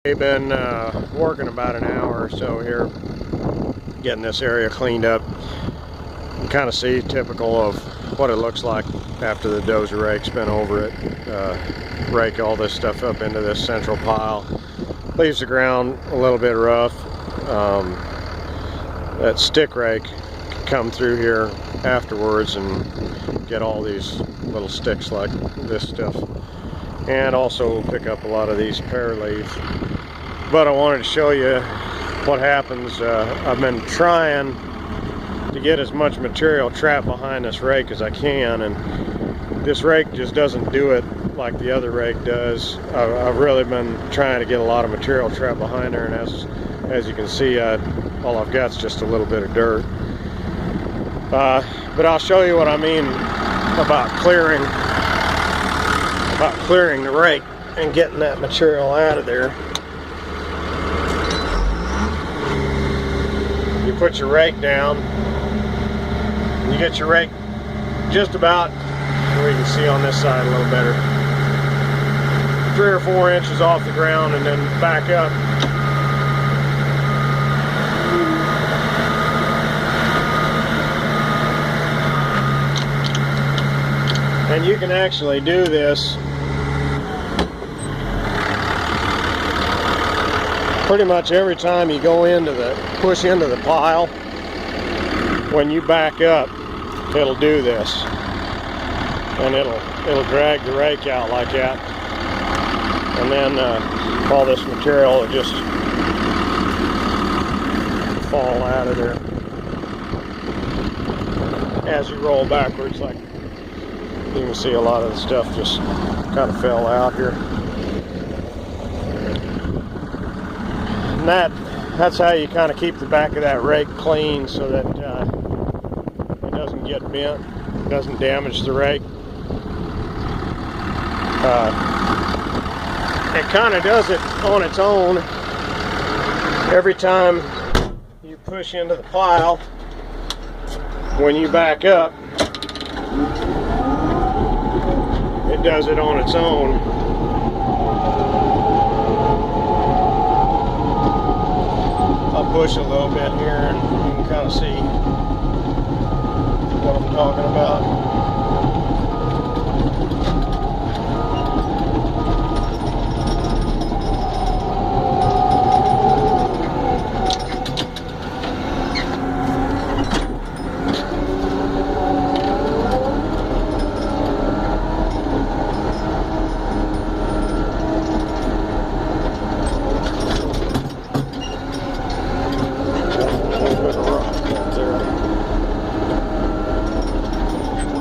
We've been working about an hour or so here, getting this area cleaned up. You kind of see typical of what it looks like after the dozer rake's been over it. Rake all this stuff up into this central pile. Leaves the ground a little bit rough. That stick rake can come through here afterwards and get all these little sticks like this stuff, and also pick up a lot of these pear leaves. But I wanted to show you what happens. I've been trying to get as much material trapped behind this rake as I can, and this rake just doesn't do it like the other rake does. I've really been trying to get a lot of material trapped behind there, and as you can see, all I've got is just a little bit of dirt. But I'll show you what I mean about clearing the rake and getting that material out of there. You put your rake down, you get your rake just about where you can see on this side a little better, 3 or 4 inches off the ground, and then back up. And you can actually do this pretty much every time you go push into the pile. When you back up, it'll do this, and it'll drag the rake out like that, and then all this material will just fall out of there as you roll backwards. Like you can see, a lot of the stuff just kind of fell out here. And that's how you kind of keep the back of that rake clean, so that it doesn't get bent, doesn't damage the rake. It kind of does it on its own. Every time you push into the pile, when you back up, it does it on its own. I'll push a little bit here and you can kind of see what I'm talking about.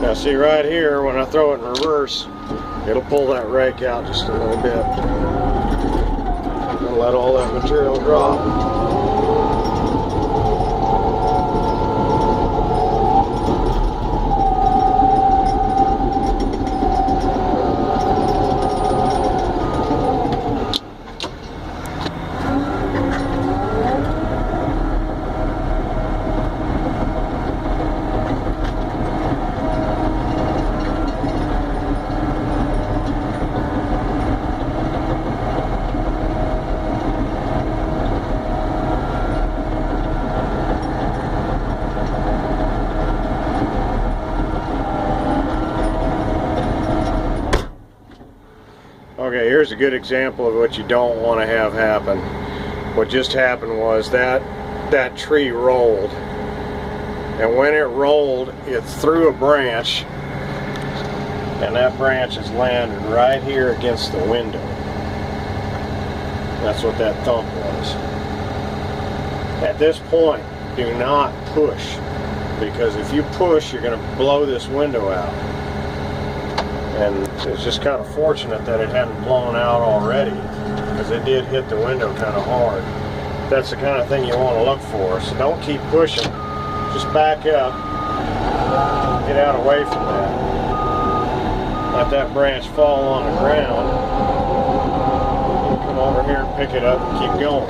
Now see right here, when I throw it in reverse, it'll pull that rake out just a little bit and let all that material drop. Okay, here's a good example of what you don't want to have happen. What just happened was that tree rolled, and when it rolled, it threw a branch, and that branch has landed right here against the window. That's what that thump was. At this point, do not push, because if you push, you're going to blow this window out. And it's just kind of fortunate that it hadn't blown out already, because it did hit the window kind of hard. That's the kind of thing you want to look for. So don't keep pushing. Just back up. Get out away from that. Let that branch fall on the ground. Come over here and pick it up and keep going.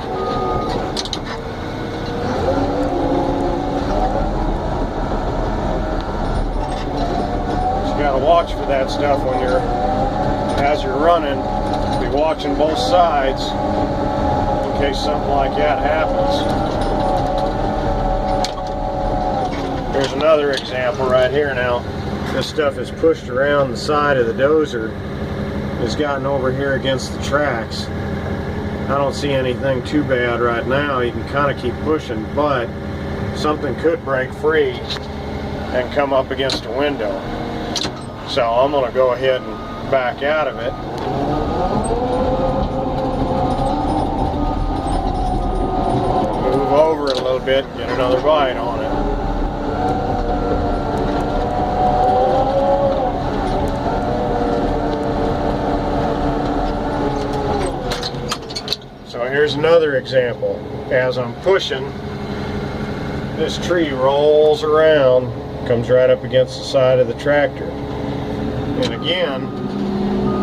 Got to watch for that stuff when as you're running. Be watching both sides. in case something like that happens. Here's another example right here now. This stuff is pushed around the side of the dozer. It's gotten over here against the tracks. I don't see anything too bad right now. You can kind of keep pushing, but something could break free and come up against a window. So I'm going to go ahead and back out of it. Move over a little bit, get another bite on it. So here's another example. As I'm pushing, this tree rolls around, comes right up against the side of the tractor. And again,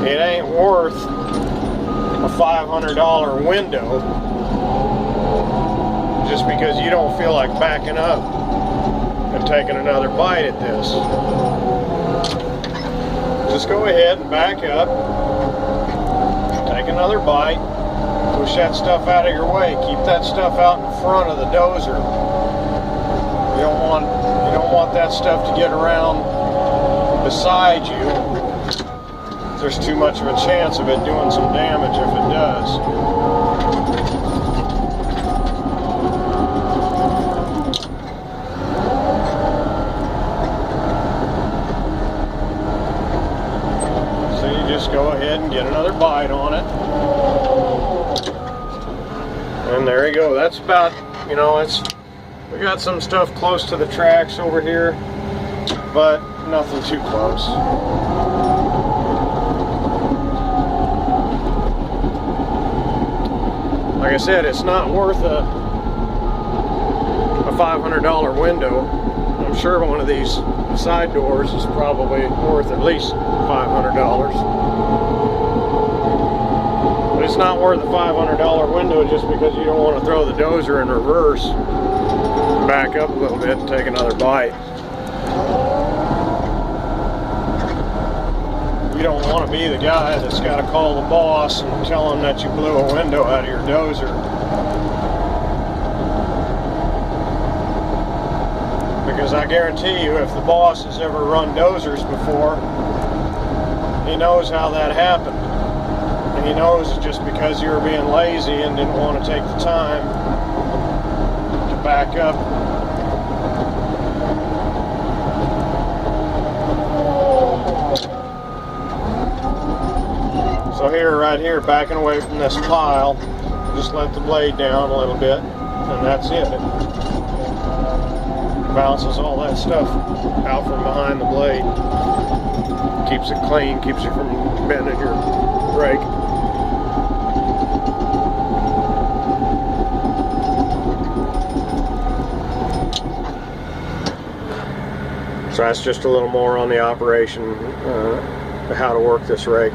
it ain't worth a $500 window just because you don't feel like backing up and taking another bite at this. Just go ahead and back up, take another bite, push that stuff out of your way, keep that stuff out in front of the dozer. You don't want that stuff to get around beside you. There's too much of a chance of it doing some damage if it does. So you just go ahead and get another bite on it. And there you go. That's about, we got some stuff close to the tracks over here, but nothing too close. Like I said, it's not worth a $500 window. I'm sure one of these side doors is probably worth at least $500. But it's not worth a $500 window just because you don't want to throw the dozer in reverse, back up a little bit and take another bite. You don't want to be the guy that's got to call the boss and tell him that you blew a window out of your dozer. Because I guarantee you, if the boss has ever run dozers before, he knows how that happened. And he knows it's just because you were being lazy and didn't want to take the time to back up. So here, right here, backing away from this pile, just let the blade down a little bit, and that's it. It bounces all that stuff out from behind the blade. Keeps it clean, keeps you from bending your rake. So that's just a little more on the operation, how to work this rake.